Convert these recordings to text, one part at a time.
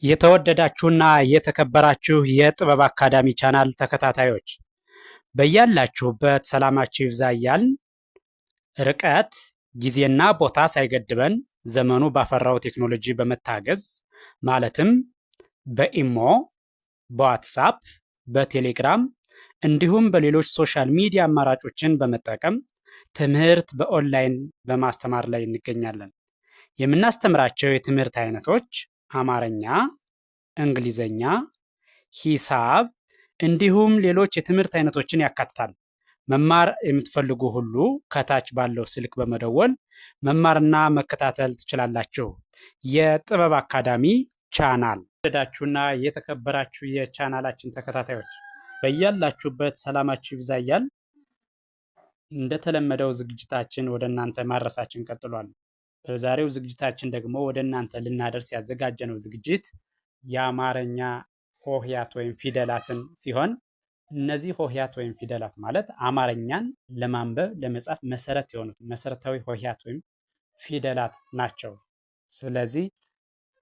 የተወደዳችሁና የተከበራችሁ የጥበብ አካዳሚ ቻናል ተከታታዮች በያላችሁበት ሰላማችሁ ይብዛ እያልን ርቀት ጊዜና ቦታ ሳይገድበን ዘመኑ ባፈራው ቴክኖሎጂ በመታገዝ ማለትም በኢሞ፣ በዋትሳፕ፣ በቴሌግራም እንዲሁም በሌሎች ሶሻል ሚዲያ አማራጮችን በመጠቀም ትምህርት በኦንላይን በማስተማር ላይ እንገኛለን። የምናስተምራቸው የትምህርት አይነቶች አማርኛ፣ እንግሊዘኛ፣ ሂሳብ እንዲሁም ሌሎች የትምህርት አይነቶችን ያካትታል። መማር የምትፈልጉ ሁሉ ከታች ባለው ስልክ በመደወል መማርና መከታተል ትችላላችሁ። የጥበብ አካዳሚ ቻናል የተወደዳችሁና የተከበራችሁ የቻናላችን ተከታታዮች በያላችሁበት ሰላማችሁ ይብዛ እያል እንደተለመደው ዝግጅታችን ወደ እናንተ ማድረሳችን ቀጥሏል። በዛሬው ዝግጅታችን ደግሞ ወደ እናንተ ልናደርስ ያዘጋጀነው ዝግጅት የአማርኛ ሆሄያት ወይም ፊደላትን ሲሆን እነዚህ ሆሄያት ወይም ፊደላት ማለት አማርኛን ለማንበብ ለመጻፍ መሰረት የሆኑት መሰረታዊ ሆሄያት ወይም ፊደላት ናቸው። ስለዚህ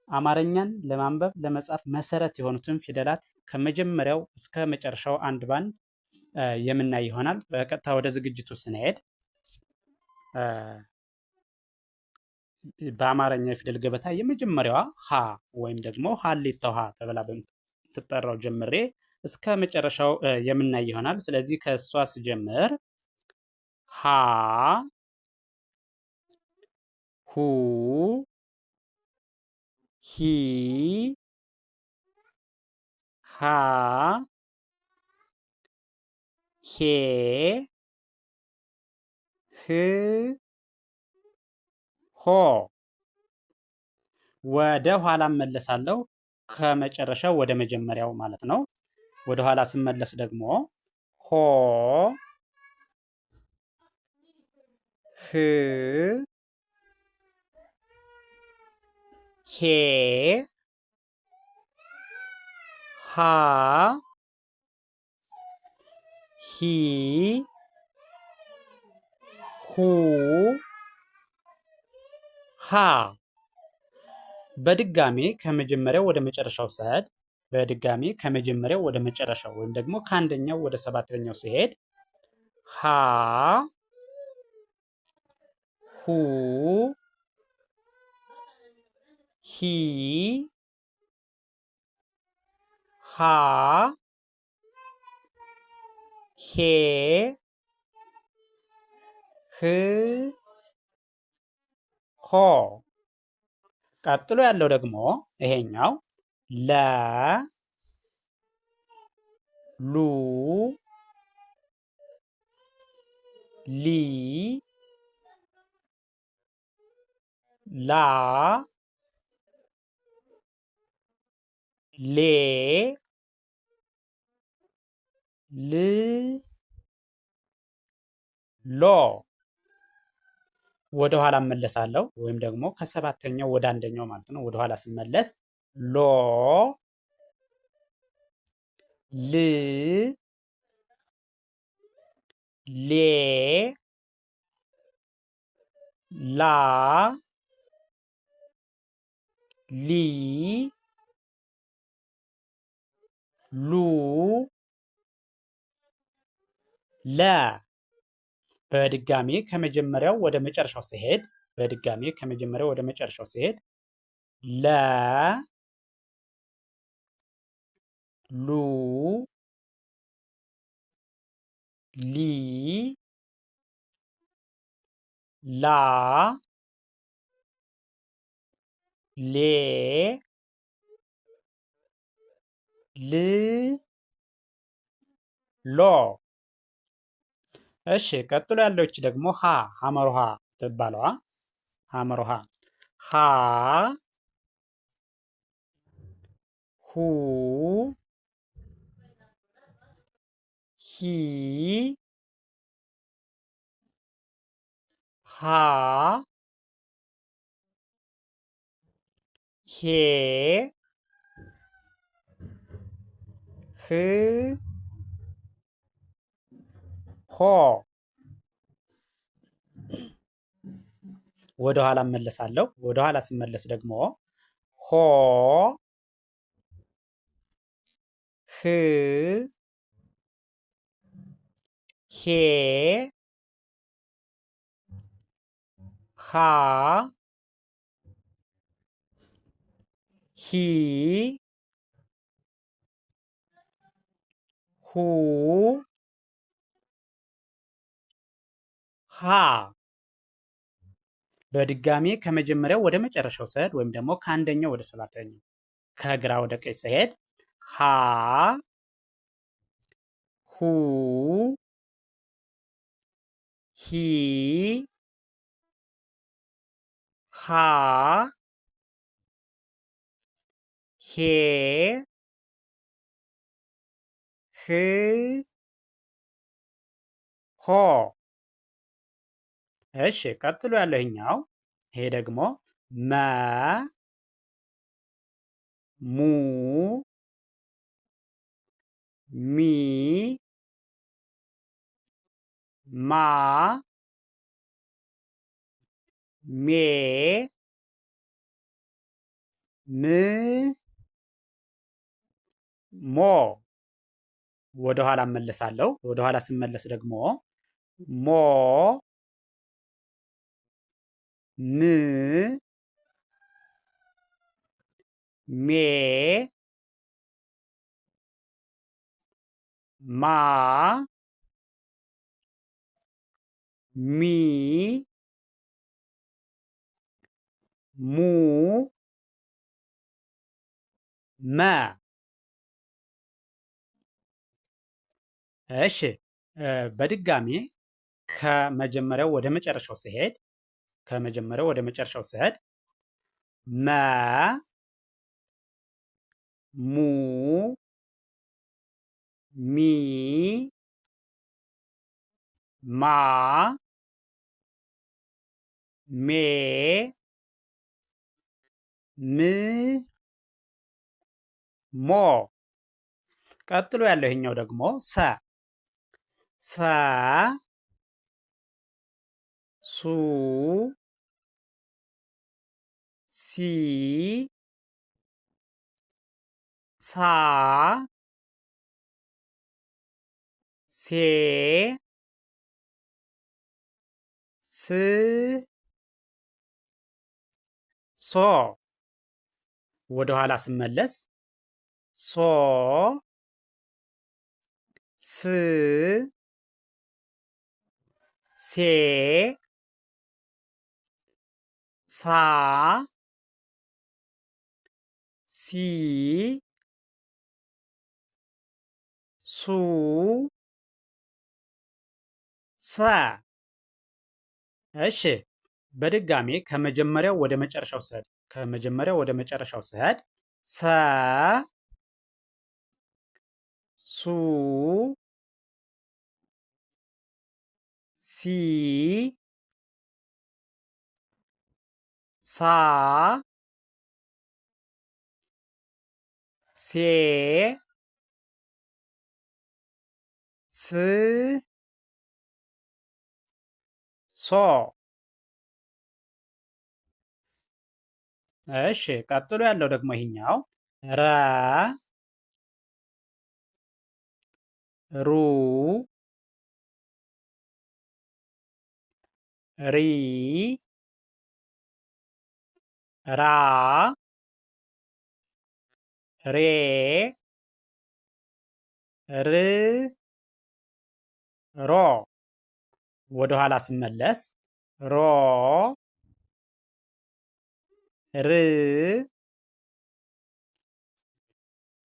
አማርኛን ለማንበብ ለመጻፍ መሰረት የሆኑትን ፊደላት ከመጀመሪያው እስከ መጨረሻው አንድ ባንድ የምናይ ይሆናል። በቀጥታ ወደ ዝግጅቱ ስንሄድ በአማርኛ የፊደል ገበታ የመጀመሪያዋ ሀ ወይም ደግሞ ሀሌታው ሀ ተብላ በምትጠራው ጀምሬ እስከ መጨረሻው የምናይ ይሆናል። ስለዚህ ከእሷ ስጀምር ሀ፣ ሁ፣ ሂ፣ ሃ፣ ሄ፣ ህ፣ ሆ። ወደ ኋላ እመለሳለሁ ከመጨረሻው ወደ መጀመሪያው ማለት ነው። ወደ ኋላ ስመለስ ደግሞ ሆ፣ ህ፣ ሄ፣ ሃ፣ ሂ፣ ሁ፣ ሃ። በድጋሜ ከመጀመሪያው ወደ መጨረሻው ስሄድ በድጋሜ ከመጀመሪያው ወደ መጨረሻው ወይም ደግሞ ከአንደኛው ወደ ሰባተኛው ሲሄድ ሃ፣ ሁ፣ ሂ፣ ሃ፣ ሄ፣ ህ፣ ሆ። ቀጥሎ ያለው ደግሞ ይሄኛው ለ፣ ሉ፣ ሊ፣ ላ፣ ሌ፣ ል፣ ሎ። ወደ ኋላ እመለሳለሁ ወይም ደግሞ ከሰባተኛው ወደ አንደኛው ማለት ነው። ወደ ኋላ ስመለስ ሎ፣ ል፣ ሌ፣ ላ፣ ሊ፣ ሉ፣ ለ። በድጋሜ ከመጀመሪያው ወደ መጨረሻው ሲሄድ በድጋሜ ከመጀመሪያው ወደ መጨረሻው ሲሄድ ለ፣ ሉ፣ ሊ፣ ላ፣ ሌ፣ ል፣ ሎ። እሺ ቀጥሎ ያለች ደግሞ ሀ ሐመሩሃ ትባለዋ ሐመሩሃ ሀ፣ ሁ፣ ሂ፣ ሃ፣ ሄ፣ ህ፣ ሆ። ወደ ኋላ እመለሳለሁ። ወደ ኋላ ስመለስ ደግሞ ሆ፣ ሄ ሃ ሂ ሁ ሃ በድጋሚ ከመጀመሪያው ወደ መጨረሻው ስሄድ ወይም ደግሞ ከአንደኛው ወደ ሰባተኛው ከግራ ወደ ቀኝ ስሄድ ሃ ሁ ሂ ሃ ሄ ህ ሆ። እሺ ቀጥሎ ያለው ይሄኛው ይሄ ደግሞ መ ሙ ሚ ማ ሜ ም ሞ። ወደኋላ እመለሳለሁ። ወደኋላ ስመለስ ደግሞ ሞ ም ሜ ማ ሚ ሙ መ። እሺ በድጋሚ ከመጀመሪያው ወደ መጨረሻው ስሄድ መ ሙ ሚ ማ ሜ ም ሞ። ቀጥሎ ያለው ይሄኛው ደግሞ ሰ ሱ ሲ ሳ ሴ ስ ሶ። ወደኋላ ስመለስ ሶ ስ ሴ ሳ ሲ ሱ ሰ። እሺ በድጋሚ ከመጀመሪያው ወደ መጨረሻው ስሄድ ሰ ሱ ሲ ሳ ሴ ስ ሶ። እሺ ቀጥሎ ያለው ደግሞ ይሄኛው ረ ሩ ሪ ራ ሬ ር ሮ። ወደኋላ ስመለስ ሮ ር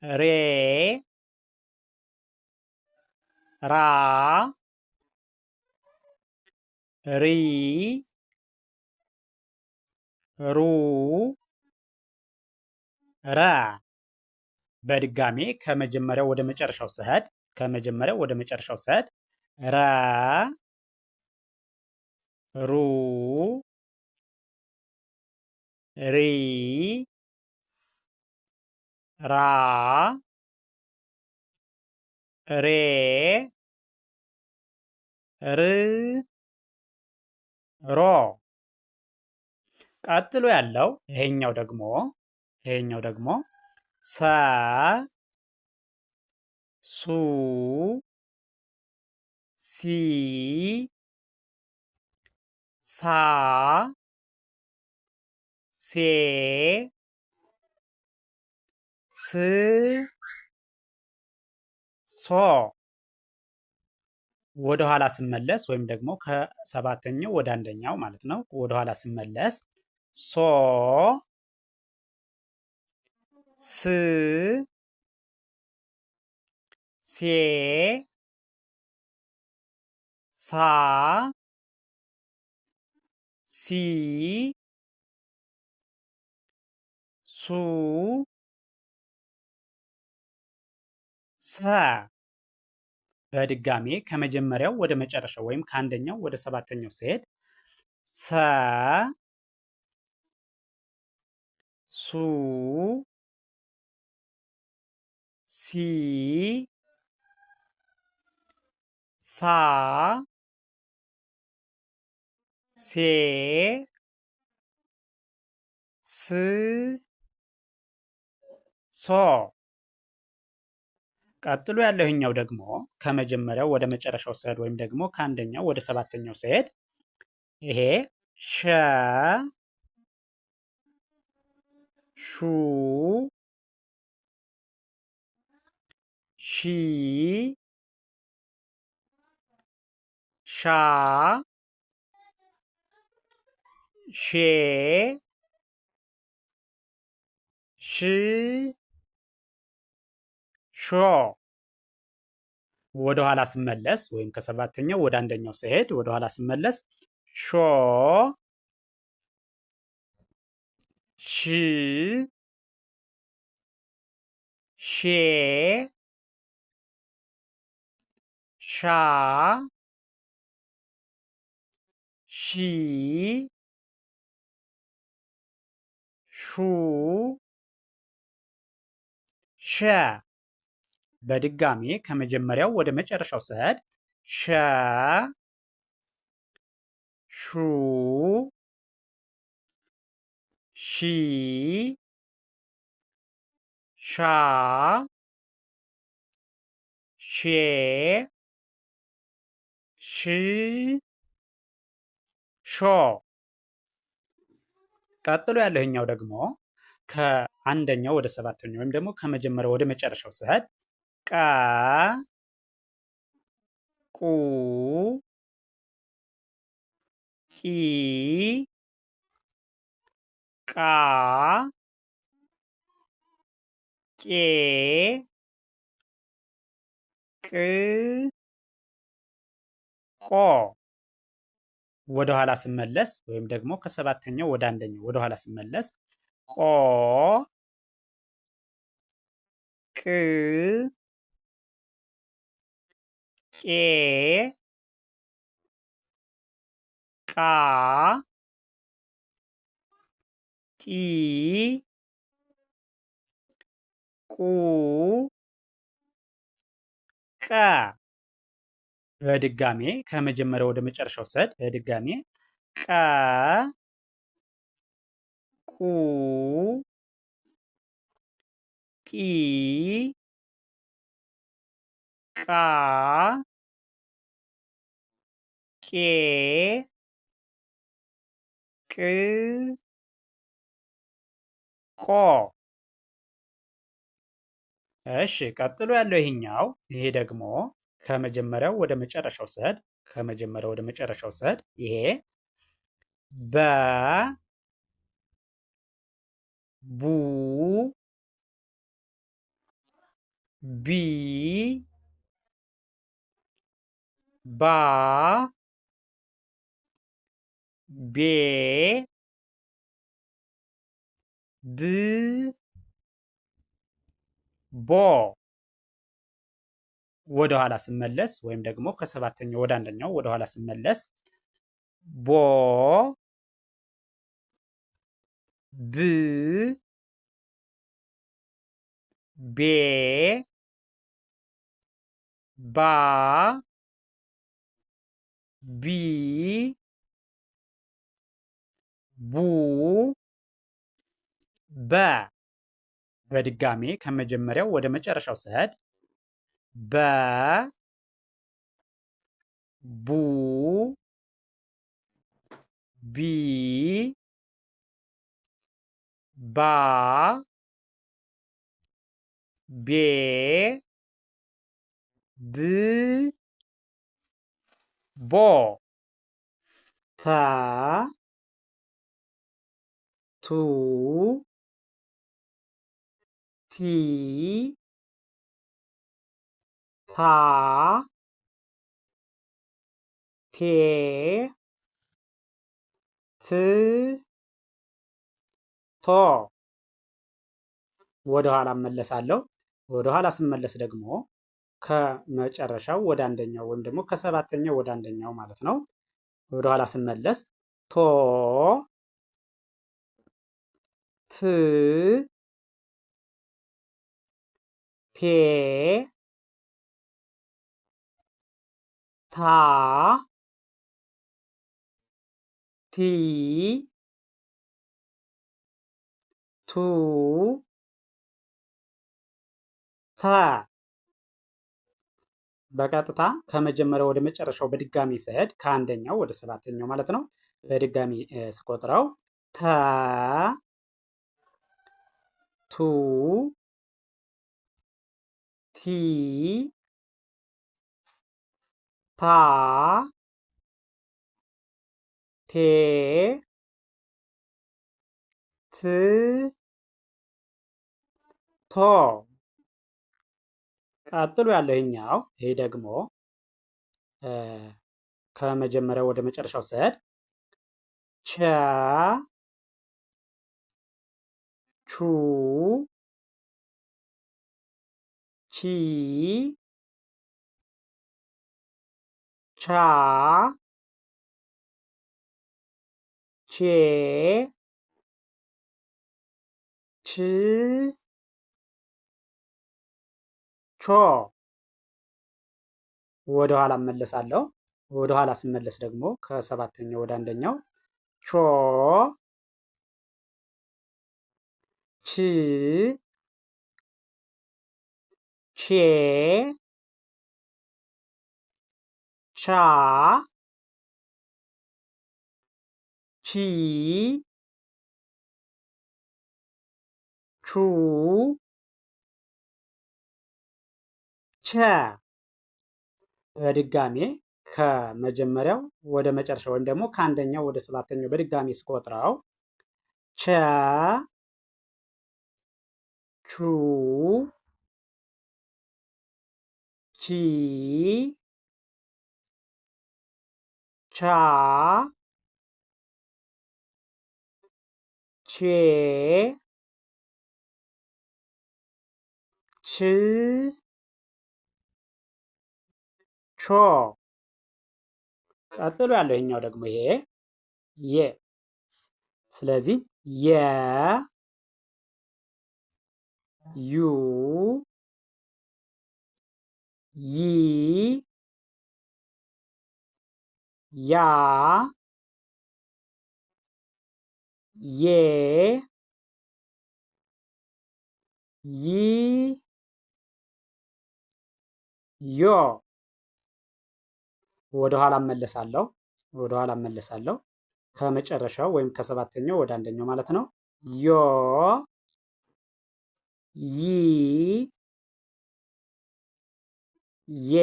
ሬ ራ ሪ ሩ ረ። በድጋሜ ከመጀመሪያው ወደ መጨረሻው ስሄድ ረ ሩ ሪ ራ ሬ ር ሮ። ቀጥሎ ያለው ይሄኛው ደግሞ ሰ ሱ ሲ ሳ ሴ ስ ሶ ወደ ኋላ ስመለስ ወይም ደግሞ ከሰባተኛው ወደ አንደኛው ማለት ነው። ወደ ኋላ ስመለስ ሶ ስ ሴ ሳ ሲ ሱ ሰ በድጋሜ ከመጀመሪያው ወደ መጨረሻው ወይም ከአንደኛው ወደ ሰባተኛው ሲሄድ ሰ ሱ ሲ ሳ ሴ ስ ሶ ቀጥሎ ያለው ይሄኛው ደግሞ ከመጀመሪያው ወደ መጨረሻው ስሄድ ወይም ደግሞ ከአንደኛው ወደ ሰባተኛው ስሄድ ይሄ ሸ ሹ ሺ ሻ ሼ ሽ ሾ ወደ ኋላ ስመለስ ወይም ከሰባተኛው ወደ አንደኛው ስሄድ ወደ ኋላ ስመለስ ሾ ሽ ሼ ሻ ሺ ሹ ሸ በድጋሜ ከመጀመሪያው ወደ መጨረሻው ስሄድ ሸ ሹ ሺ ሻ ሼ ሽ ሾ ቀጥሎ ያለው ይሄኛው ደግሞ ከአንደኛው ወደ ሰባተኛው ወይም ደግሞ ከመጀመሪያው ወደ መጨረሻው ስሄድ ቀ ቁ ቂ ቃ ቄ ቅ ቆ ወደ ኋላ ስመለስ ወይም ደግሞ ከሰባተኛው ወደ አንደኛው ወደ ኋላ ስመለስ ቆ ቅ ቄ ቃ ቂ ቁ ቀ በድጋሜ ከመጀመሪያው ወደ መጨረሻው ስሄድ በድጋሜ ቀ ቁ ቂ ቃ ቄ ቅ ቆ እሺ ቀጥሎ ያለው ይሄኛው ይሄ ደግሞ ከመጀመሪያው ወደ መጨረሻው ስሄድ ከመጀመሪያው ወደ መጨረሻው ስሄድ ይሄ በ ቡ ቢ ባ ቤ ብ ቦ ወደ ኋላ ስመለስ ወይም ደግሞ ከሰባተኛው ወደ አንደኛው ወደ ኋላ ስመለስ ቦ ብ ቤ ባ ቢ ቡ በ በድጋሜ ከመጀመሪያው ወደ መጨረሻው ስሄድ በ ቡ ቢ ባ ቤ ብ ቦ ተ ቱ ቲ ታ ቴ ት ቶ ወደ ኋላ እመለሳለሁ። ወደ ኋላ ስመለስ ደግሞ ከመጨረሻው ወደ አንደኛው ወይም ደግሞ ከሰባተኛው ወደ አንደኛው ማለት ነው። ወደ ኋላ ስመለስ ቶ ት ቴ ታ ቲ ቱ ታ በቀጥታ ከመጀመሪያው ወደ መጨረሻው በድጋሚ ስሄድ ከአንደኛው ወደ ሰባተኛው ማለት ነው። በድጋሚ ስቆጥረው ተ ቱ ቲ ታ ቴ ት ቶ ቀጥሎ ያለው ይሄኛው ይሄ ደግሞ ከመጀመሪያው ወደ መጨረሻው ስሄድ ቸ ቹ ቺ ቻ ቼ ች ቾ ወደ ኋላ እመለሳለሁ። ወደ ኋላ ስመለስ ደግሞ ከሰባተኛው ወደ አንደኛው ቾ ች ቼ ቻ ቺ ቹ ቸ በድጋሜ ከመጀመሪያው ወደ መጨረሻው ወይም ደግሞ ከአንደኛው ወደ ሰባተኛው በድጋሜ ስቆጥረው ቸ ቹ ቺ ቻ ቼ ች ቾ ቀጥሎ ያለው ይሄኛው ደግሞ ይሄ የ ስለዚህ የ ዩ ይ ያ ዬ ይ ዮ ወደ ኋላ እመለሳለሁ። ወደ ኋላ እመለሳለሁ ከመጨረሻው ወይም ከሰባተኛው ወደ አንደኛው ማለት ነው። ዮ ይ ዬ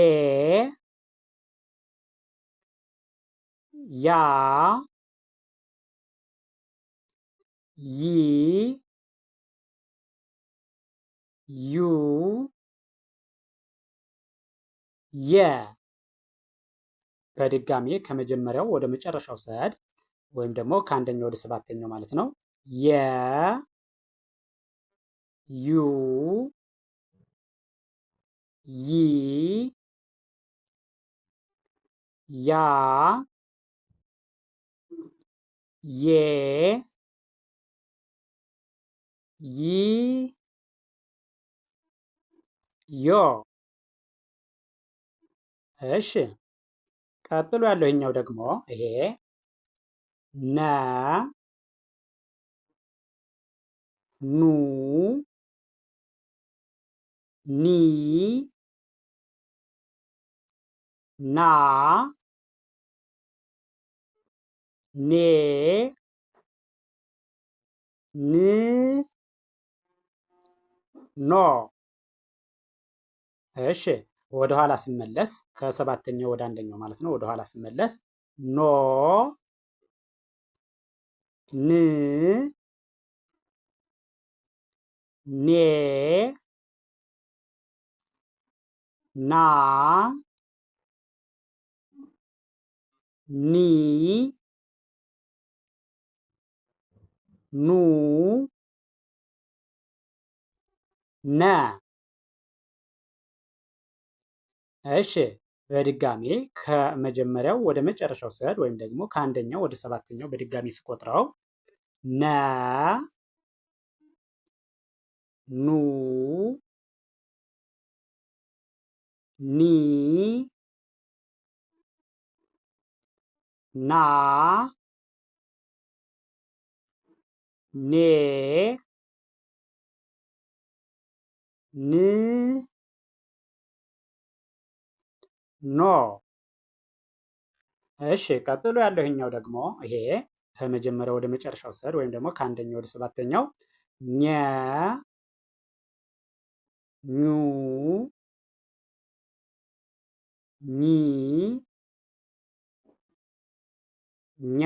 ያ ይ ዩ የ በድጋሜ ከመጀመሪያው ወደ መጨረሻው ስሄድ ወይም ደግሞ ከአንደኛው ወደ ሰባተኛው ማለት ነው። የ ዩ ይ ያ ዬ ይ ዮ እሺ ቀጥሎ ያለው ይሄኛው ደግሞ ይሄ ነ ኑ ኒ ና ኔ ን ኖ። እሺ ወደ ኋላ ስመለስ ከሰባተኛው ወደ አንደኛው ማለት ነው። ወደ ኋላ ስመለስ ኖ ን ኔ ና ኒ ኑ ነ። እሺ በድጋሜ ከመጀመሪያው ወደ መጨረሻው ስሄድ ወይም ደግሞ ከአንደኛው ወደ ሰባተኛው በድጋሚ ስቆጥረው ነ ኑ ኒ ና ኔ ን ኖ። እሺ ቀጥሎ ያለው ይሄኛው ደግሞ ይሄ ከመጀመሪያው ወደ መጨረሻው ስሄድ ወይም ደግሞ ከአንደኛው ወደ ሰባተኛው ኘ ኙ ኚ ኛ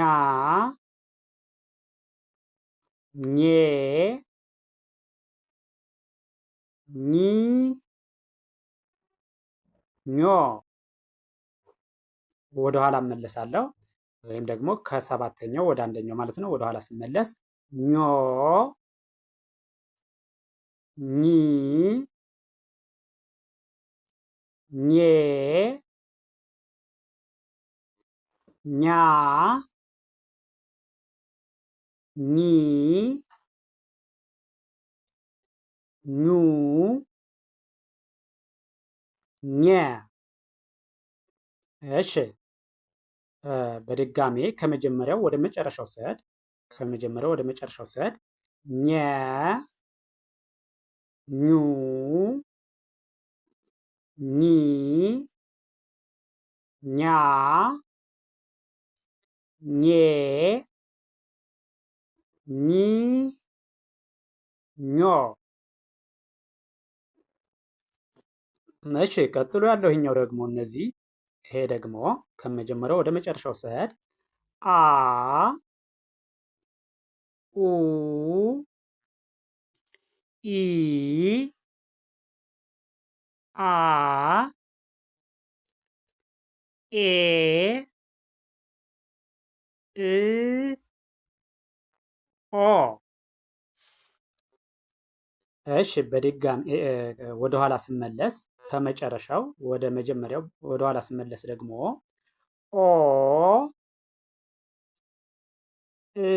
ኜ ኚ ኞ። ወደ ኋላ እመለሳለሁ ወይም ደግሞ ከሰባተኛው ወደ አንደኛው ማለት ነው። ወደ ኋላ ስመለስ ኞ ኚ ኜ ኛ ኚ ኙ ኘ። እሺ በድጋሜ ከመጀመሪያው ወደ መጨረሻው ስሄድ ኘ ኙ ኚ ኛ ኜ ኚ ኞ። እሺ ቀጥሎ ያለው ይሄኛው ደግሞ እነዚህ ይሄ ደግሞ ከመጀመሪያው ወደ መጨረሻው ስሄድ አ ኡ ኢ አ ኤ እ ኦ። እሺ በድጋሚ ወደኋላ ስመለስ ከመጨረሻው ወደ መጀመሪያው ወደኋላ ስመለስ ደግሞ ኦ እ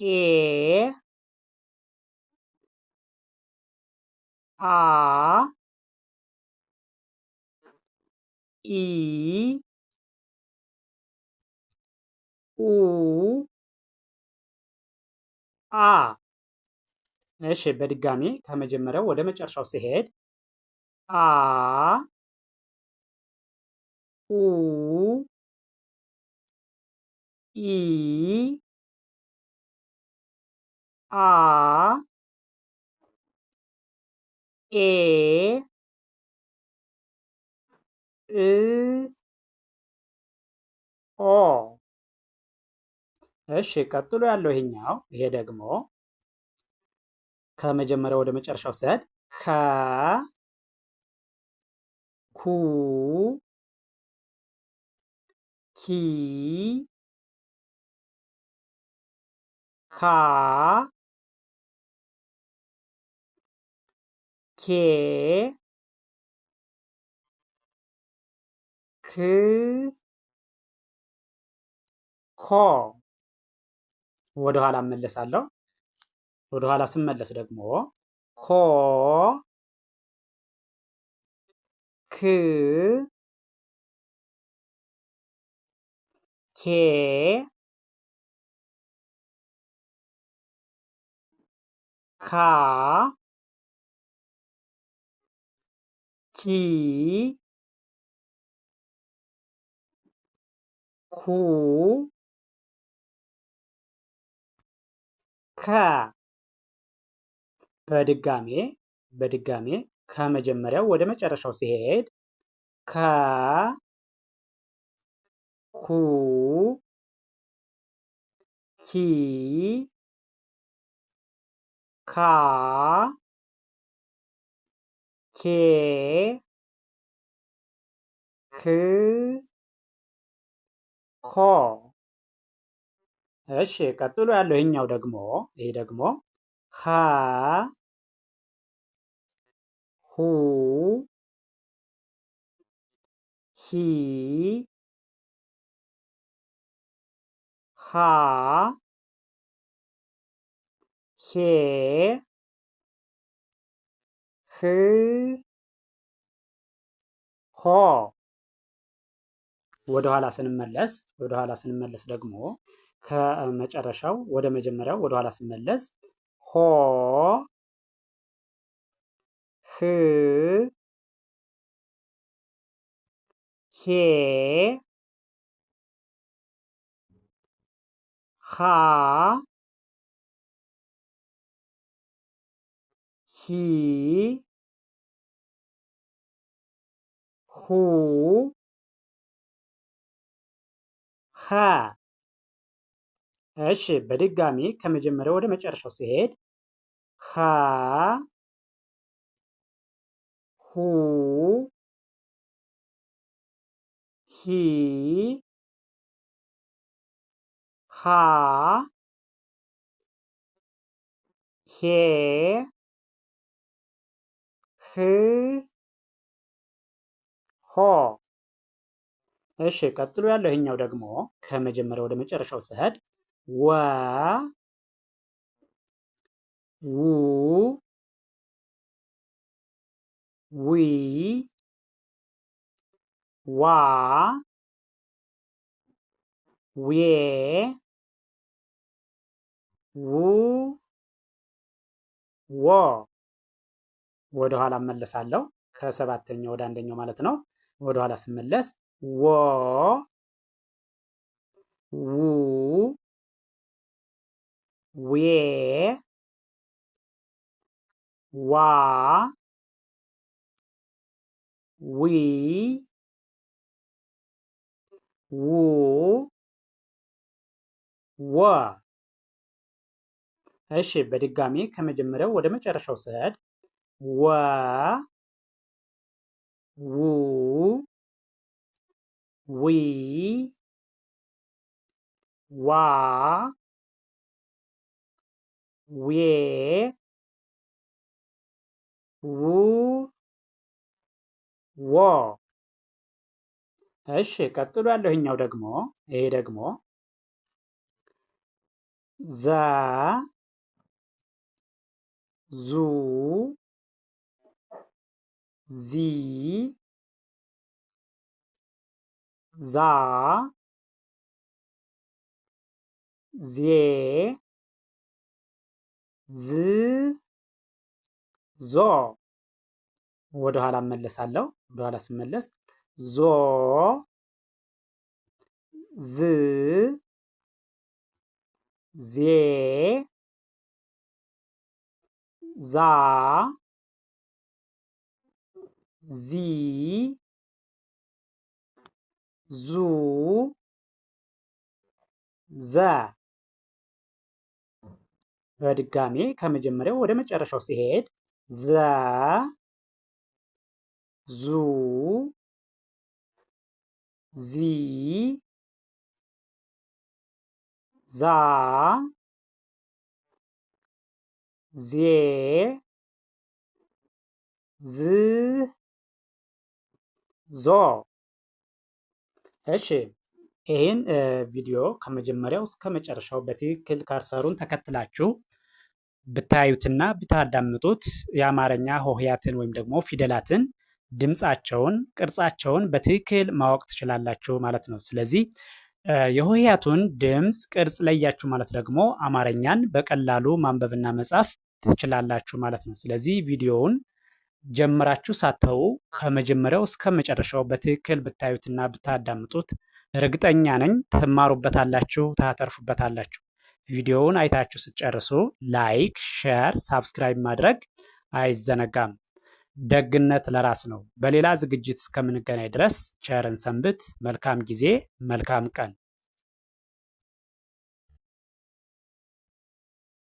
ኤ አ ኢ ኡ አ። እሺ በድጋሚ ከመጀመሪያው ወደ መጨረሻው ሲሄድ አ ኡ ኢ አ ኤ እ ኦ። እሺ ቀጥሎ ያለው ይሄኛው ይሄ ደግሞ ከመጀመሪያው ወደ መጨረሻው ስሄድ ከ ኩ ኪ ካ ኬ ክ ኮ። ወደ ኋላ እመለሳለሁ። ወደ ኋላ ስመለስ ደግሞ ኮ ክ ኬ ካ ኪ ኩ ከ በድጋሜ ከመጀመሪያው ወደ መጨረሻው ሲሄድ ከ ኩ ኪ ካ ኬ ክ ኮ። እሺ ቀጥሎ ያለው ይሄኛው ደግሞ ሀ ሁ ሂ ሃ ሄ ህ ሆ። ወደኋላ ስንመለስ ደግሞ ከመጨረሻው ወደ መጀመሪያው ወደኋላ ስንመለስ ሆ ህ ሄ ሃ ሂ ሁ ሃ። እሺ በድጋሚ ከመጀመሪያው ወደ መጨረሻው ሲሄድ ሃ ሁ ሂ ሃ ሄ ህ ሆ። እሺ ቀጥሎ ያለው ይሄኛው ደግሞ ከመጀመሪያው ወደ መጨረሻው ስሄድ ወ ው ዊ ዋ ዌ ው ወ። ወደ ኋላ እመለሳለሁ ከሰባተኛው ወደ አንደኛው ማለት ነው። ወደ ኋላ ስመለስ ወ ው ዌ ዋ ዊ ው ወ። እሺ በድጋሚ ከመጀመሪያው ወደ መጨረሻው ስሄድ ወ ው ዊ ዋ ዌ ው ወ። እሺ ቀጥሎ ያለው ይሄኛው ደግሞ ዘ ዙ ዚ ዛ ዜ ዝ ዞ። ወደ ኋላ እመለሳለሁ። ወደ ኋላ ስመለስ ዞ ዝ ዜ ዛ ዚ ዙ ዘ። በድጋሜ ከመጀመሪያው ወደ መጨረሻው ሲሄድ ዘ ዙ ዚ ዛ ዜ ዝ ዞ። እሺ ይህን ቪዲዮ ከመጀመሪያው እስከ መጨረሻው በትክክል ካርሰሩን ተከትላችሁ ብታዩትና ብታዳምጡት የአማርኛ ሆሄያትን ወይም ደግሞ ፊደላትን ድምፃቸውን፣ ቅርጻቸውን በትክክል ማወቅ ትችላላችሁ ማለት ነው። ስለዚህ የሆሄያቱን ድምፅ ቅርጽ ለያችሁ ማለት ደግሞ አማርኛን በቀላሉ ማንበብና መጻፍ ትችላላችሁ ማለት ነው። ስለዚህ ቪዲዮውን ጀምራችሁ ሳተው ከመጀመሪያው እስከ መጨረሻው በትክክል ብታዩትና ብታዳምጡት እርግጠኛ ነኝ ትማሩበታላችሁ፣ ታተርፉበታላችሁ። ቪዲዮውን አይታችሁ ስትጨርሱ ላይክ፣ ሼር፣ ሳብስክራይብ ማድረግ አይዘነጋም። ደግነት ለራስ ነው። በሌላ ዝግጅት እስከምንገናኝ ድረስ ቸርን ሰንብት። መልካም ጊዜ፣ መልካም ቀን